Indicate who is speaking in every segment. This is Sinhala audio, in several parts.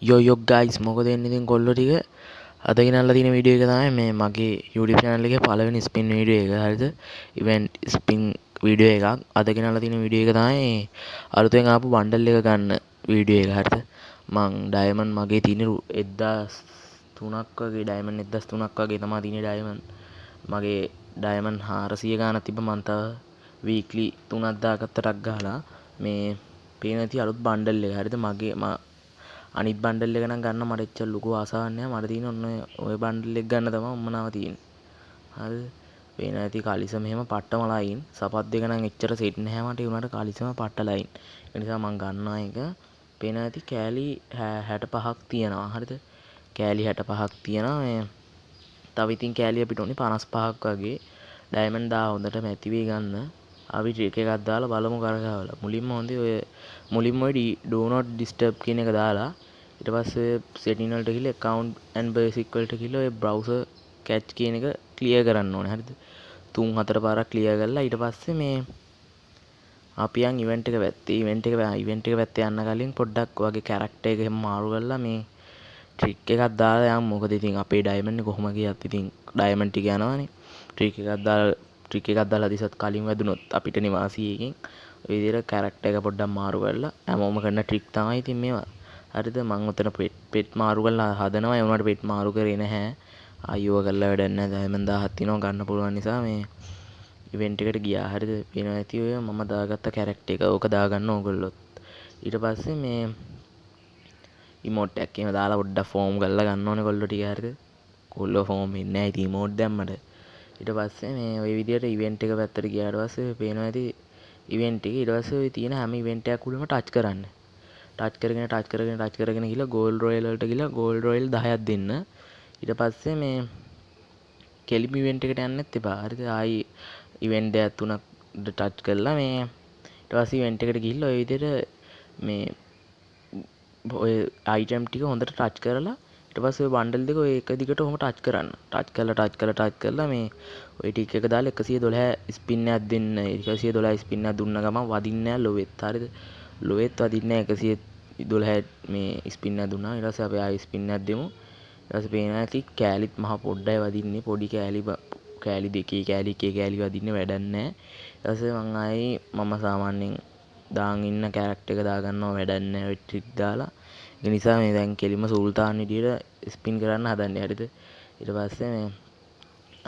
Speaker 1: යෝ ගයිස් මොකද වෙන්නේ ඉතින් කොල්ලෝ ටික අද ගෙනල්ලා තියෙන වීඩියෝ එක තමයි මේ මගේ YouTube channel එකේ පළවෙනි ස්පින් වීඩියෝ එක හරිද ඉවෙන්ට් ස්පින් වීඩියෝ එකක් අද ගෙනල්ලා තියෙන වීඩියෝ එක තමයි අලුතෙන් ආපු බණ්ඩල් එක ගන්න වීඩියෝ එක හරිද මං ඩයමන්ඩ් මගේ තියෙන 1003ක් වගේ ඩයමන්ඩ් 1003ක් වගේ තමයි තියෙන ඩයමන්ඩ් මගේ ඩයමන්ඩ් 400 ගානක් තිබ්බ මං තව වීක්ලි 3ක් දාගත්තටක් ගහලා මේ පේන ඇති අලුත් බණ්ඩල් එක හරිද මගේ අනිත් බණ්ඩල් එක නම් ගන්න මට එච්චර ලොකු ආසාවක් නැහැ. මට තියෙන ඔන්න ඔය බණ්ඩල් එක ගන්න තමයි උම්මනාව තියෙන්නේ. හරිද? පේන ඇති කලිසම එහෙම පට්ටම ලයින්. සපත් දෙක නම් එච්චර සෙට් නැහැ මට. ඒ උනාට කලිසම පට්ට ලයින්. ඒ නිසා මම ගන්නවා එක. පේන ඇති කෑලි 65ක් තියෙනවා. හරිද? කෑලි 65ක් තියෙනවා. මේ තව ඉතින් කෑලි අපිට ඕනේ 55ක් වගේ. ඩයමන්ඩ් දා හොඳට මැති වෙයි ගන්න. අපි ට්‍රික් එකක් දාලා බලමු කරකවලා. මුලින්ම ඔය do not disturb කියන එක දාලා ඊට පස්සේ setting වලට ගිහලා account and basic වලට ගිහලා ඔය browser cache කියන එක clear කරන්න ඕනේ. හරිද? 3-4 පාරක් clear කරලා ඊට පස්සේ මේ අපි යන් event එක පැත්තේ යන්න කලින් පොඩ්ඩක් ඔයගේ character එක එහෙම මාරු කරලා මේ ට්‍රික් එකක් දාලා යමු. මොකද ඉතින් අපේ ඩයමන්ඩ් එක කොහොම ගියත් ඉතින් ඩයමන්ඩ් ටික යනවනේ. ට්‍රික් එකක් දාලා දිසත් කලින් වැදුනොත් අපිට නිවාසියකින් ඔය විදිහට කැරක්ටර් එක පොඩ්ඩක් මාරු කරලා හැමෝම කරන ට්‍රික් තමයි ඉතින් මේවා. හරිද? මම උතන පෙට් මාරු කරලා හදනවා. ඒ වුණාට පෙට් මාරු කරේ නැහැ. ආයෝව කරලා වැඩක් නැහැ. ඩයමන්ඩ් 1000ක් තියෙනවා ගන්න පුළුවන් නිසා මේ ඉවෙන්ට් එකට ගියා. හරිද? පේනවා ඇති ඔය මම දාගත්ත කැරක්ටර් එක. ඕක දාගන්න ඕගොල්ලොත්. ඊට පස්සේ මේ ඉමෝට් එකක් එහෙම දාලා පොඩ්ඩක් ෆෝම් කරලා ගන්න ඕනේ කොල්ලෝ ටික. හරිද? කොල්ලෝ ෆෝම් වෙන්නේ නැහැ ඉතින් ඉමෝට් දැම්මට. ඊට පස්සේ මේ ওই විදිහට ඉවෙන්ට් එක පැත්තට ගියාට පස්සේ පේනවා ඇති ඉවෙන්ට් එක. ඊට පස්සේ ඔය තියෙන හැම ඉවෙන්ට් එකක් උඩම ටච් කරන්න. ටච් කරගෙන ගිහලා ගෝල්ඩ් රොයල් වලට ගිහලා ගෝල්ඩ් රොයල් 10ක් දෙන්න. ඊට පස්සේ මේ කෙලිම ඉවෙන්ට් එකට යන්නත් එපා. හරිද? ආයි ඉවෙන්ට් එකක් තුනක් ටච් කරලා මේ ඊට පස්සේ ඉවෙන්ට් එකට ගිහිල්ලා ඔය විදිහට මේ ඔය අයිටම් ටික හොඳට ටච් කරලා ඊට පස්සේ ඔය බන්ඩල් දෙක ඔය එක දිගට ඔහොම ටච් කරන්න. ටච් කරලා මේ ඔය ටික එක දාලා 112 ස්පින් එකක් දෙන්න. 112 ස්පින් එකක් දුන්න ගමන් වදින්නේ නැහැ ලොවෙත්. හරිද? ලොවෙත් වදින්නේ නැහැ 112 මේ ස්පින් එකක් දුන්නා. ඊට පස්සේ අපි ආයි ස්පින් එකක් දෙමු. ඊට පස්සේ පේනවා ඇති කෑලිත් මහ පොඩ්ඩයි වදින්නේ. පොඩි කෑලි දෙකේ කෑලි එකේ කෑලි වදින්නේ වැඩක් නැහැ. ඊට පස්සේ මම සාමාන්‍යයෙන් දාන් ඉන්න කැරක්ටර් එක දාගන්නවා වැඩක් නැහැ ඔය ට්‍රික් දාලා. ඒ නිසා මේ දැන් කෙලිම සුල්තාන් විදියට ස්පින් කරන්න හදන්නේ. හරිද? ඊට පස්සේ මේ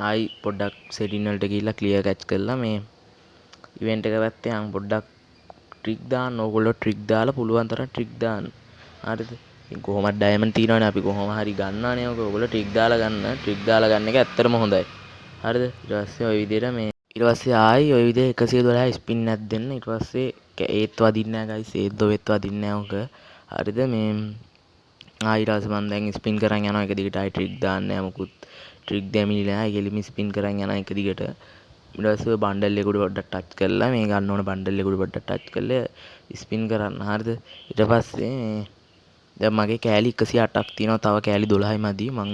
Speaker 1: ආයි පොඩ්ඩක් සෙටින් වලට ගිහිල්ලා ක්ලියර් කැච් කරලා මේ ඉවෙන්ට් එක පැත්තේ යන් පොඩ්ඩක් ට්‍රික් දාන්න. ඕගොල්ලෝ ට්‍රික් දාලා පුළුවන් තරම් ට්‍රික් දාන්න. හරිද? ඉතින් කොහොමද ඩයමන්ඩ් තියෙනවනේ අපි කොහොම හරි ගන්නවනේ ඔක. ඕගොල්ලෝ ට්‍රික් දාලා ගන්න. ට්‍රික් දාලා ගන්න එක ඇත්තටම හොඳයි. හරිද? ඊට පස්සේ ওই විදිහට මේ ඊට පස්සේ ආයි ওই විදිහට 112 ස්පින් එකක් දෙන්න. ඊට පස්සේ ඒත් වදින්නේ නැහැ ගයිස්. ඒත් දොවෙත් වදින්නේ නැහැ ඔක. හරිද? මේ ආයි ඊට පස්සේ මම දැන් ස්පින් කරන් යනවා එක දිගට. ආයි ට්‍රික් දාන්නේ නැහැ මොකුත්. ට්‍රික් දෙමිලි නැහැ. කෙලිම ස්පින් කරන් යනවා එක දිගට. ඊට පස්සේ බණ්ඩල් එක උඩ පොඩ්ඩක් ටච් කරලා මේ ගන්න ඕන බණ්ඩල් එක උඩ පොඩ්ඩක් ටච් කරලා ස්පින් කරන්න. හරිද? ඊට පස්සේ දැන් මගේ කෑලි 108ක් තියෙනවා. තව කෑලි 12යි මදි. මම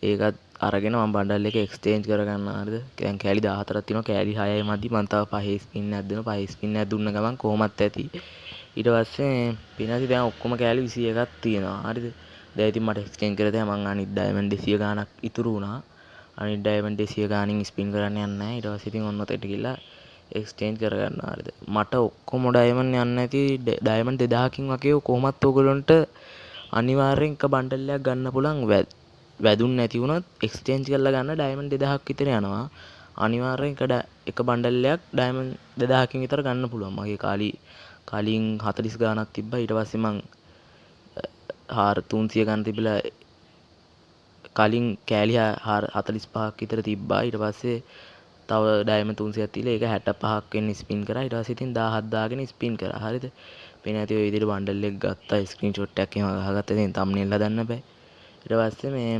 Speaker 1: ඒකත් අරගෙන මම බණ්ඩල් එක එක්ස්චේන්ජ් කරගන්න. හරිද? දැන් කෑලි 14ක් තියෙනවා. කෑලි 6යි මදි. මම තව 5 ස්පින් එකක් දෙනවා. 5 ස්පින් එකක් දුන්න ගමන් කොහොමත් ඇති. ඊට පස්සේ පිනාසි දැන් ඔක්කොම කෑලි 21ක් තියෙනවා. හරිද? දැන් ඉතින් මට එක්ස්චේන්ජ් කරලා දැන් මං අනිත් ඩයමන්ඩ් 200 ගාණක් ඉතුරු වුණා. අනිත් ඩයමන්ඩ් 200 ගාණින් ස්පින් කරන්න යන්නේ නැහැ. ඊට පස්සේ ඉතින් ඔන්න ඔතෙට ගිහලා එක්ස්චේන්ජ් කරගන්නවා. හරිද? මට ඔක්කොම ඩයමන්ඩ් යන්නේ නැති ඩයමන්ඩ් 2000කින් වගේ කොහොමත් ඔයගොල්ලන්ට අනිවාර්යෙන් එක බණ්ඩල් එකක් ගන්න පුළුවන්. වැදුන් නැති වුණොත් එක්ස්චේන්ජ් කරලා ගන්න ඩයමන්ඩ් 2000ක් විතර යනවා. අනිවාර්යෙන් එක බණ්ඩල් එකක් ඩයමන්ඩ් 2000කින් විතර ගන්න පුළුවන්. මගේ කලින් 40 ගාණක් තිබ්බා. ඊට පස්සේ මං 300 ගන්න තිබිලා කලින් කෑලි 45ක් විතර තිබ්බා. ඊට පස්සේ තව ඩයමන්ඩ් 300ක් තියලා ඒක 65ක් වෙන්න ස්පින් කරා. ඊට පස්සේ ඉතින් 1000ක් දාගෙන ස්පින් කරා. හරිද? පේන ඇති ඔය විදිහට බණ්ඩල් එක ගත්තා. ස්ක්‍රීන්ෂොට් එකක් එහෙම ගහගත්තා. ඉතින් තම්බ්නේල් හදන්න බෑ. ඊට පස්සේ මේ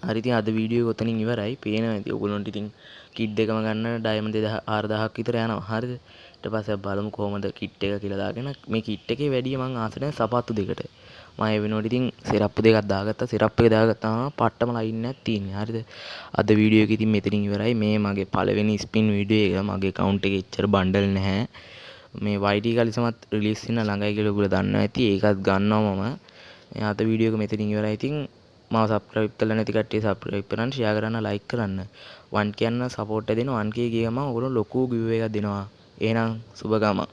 Speaker 1: හරි ඉතින් අද වීඩියෝ එක ඔතනින් ඉවරයි. පේනවා ඇති ඔයගොල්ලන්ට ඉතින් කිඩ් එකම ගන්න ඩයමන්ඩ් 4000ක් විතර යනවා. හරිද? ඊට පස්සේ බලමු කොහොමද කිට් එක කියලා දාගෙන මේ කිට් එකේ වැඩි මං ආස නැහැ සපත්තු දෙකට. මම ඒ වෙනුවට ඉතින් සිරප්පු දෙකක් දාගත්තා. සිරප් එක දාගත්තාම පට්ටම ලයින් එකක් තියෙන්නේ. හරිද? අද වීඩියෝ එක ඉතින් මෙතනින් ඉවරයි. මේ මගේ පළවෙනි ස්පින් වීඩියෝ එක. මගේ account එකේ එච්චර බණ්ඩල් නැහැ. මේ YT කලිසමත් රිලීස් වෙන ළඟයි කියලා ඔයගොල්ලෝ දන්නවා ඇති. ඒකත් ගන්නවා මම. අද වීඩියෝ එක මෙතනින් ඉවරයි. ඉතින් මාව සබ්ස්ක්‍රයිබ් කරලා නැති කට්ටිය සබ්ස්ක්‍රයිබ් කරන්න, ෂෙයා කරන්න, ලයික් කරන්න. 1K යන සපෝට් එක දෙන්න. 1K ගිය ගමන් ඔයගොල්ලෝ ලොකු ගිව් එකක් දෙනවා. එහෙනම් සුබ ගමන්.